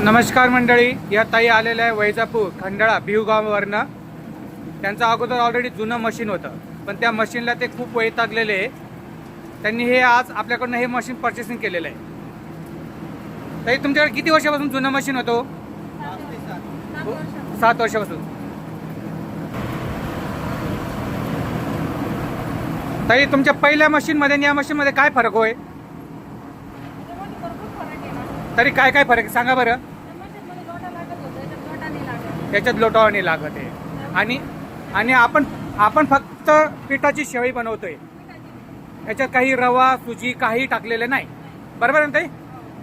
नमस्कार मंडळी, या ताई आलेल्या आहे वैजापूर खंडाळा भिवगाववरनं। त्यांचं अगोदर ऑलरेडी जुनं मशीन होतं, पण त्या मशीनला ते खूप वैतागलेले आहे। त्यांनी हे आज आपल्याकडून हे मशीन परचेसिंग केलेलं आहे। ताई, तुमच्याकडे किती वर्षापासून जुनं मशीन होतं? 7 वर्षापासून। ताई, तुमच्या पहिल्या मशीनमध्ये आणि या मशीनमध्ये काय फरक होय? तरी काय काय फरक सांगा बरं। त्याच्यात लोटावा नाही लागत आहे आणि आपण फक्त पिठाची शेवई बनवतोय। याच्यात काही रवा सुजी काही टाकलेलं नाही, बरोबर आहे ना ताई?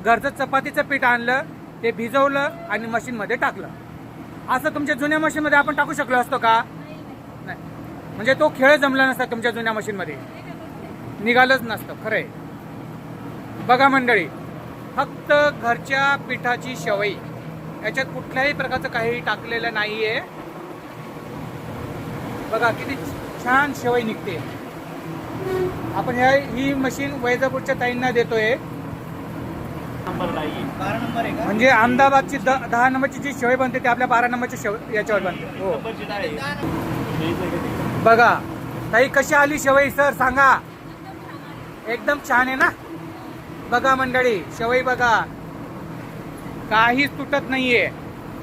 घरचं चपातीचं पीठ आणलं, ते भिजवलं आणि मशीनमध्ये टाकलं। असं तुमच्या जुन्या मशीनमध्ये आपण टाकू शकलो असतो का? नाही, म्हणजे तो खेळ जमला नसता तुमच्या जुन्या मशीनमध्ये, निघालंच नसतं। खरंय बघा मंडळी, फक्त घरच्या पिठाची शेवई, याच्यात कुठल्याही प्रकारचं काही टाकलेलं नाहीये। बघा किती छान शेवई निघते। आपण ही मशीन वैजापूरच्या ताईंना देतोय। म्हणजे अहमदाबादची 10 नंबरची जी शेवई बनते ते आपल्या 12 नंबरची शेवई याच्यावर बनते। हो बघा ताई, कशी आली शेवई सर सांगा? एकदम छान आहे ना? बघा मंडळी, शेवई बघा, काहीच तुटत नाहीये,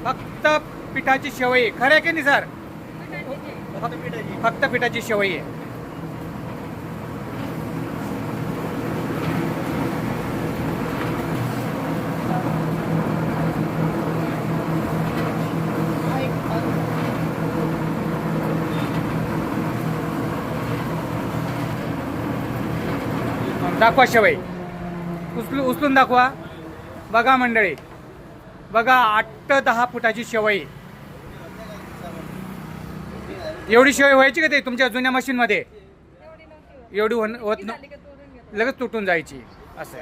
फक्त पिठाची शेवई। खरं की नाही सर? फक्त पिठाची शेवई आहे। दाखवा शेवई, उचलून दाखवा। बघा मंडळी, बघा 8-10 फुटाची शेवई। एवढी शेवई व्हायची का ते तुमच्या जुन्या मशीन मध्ये? एवढी होत लगेच तुटून जायची असं।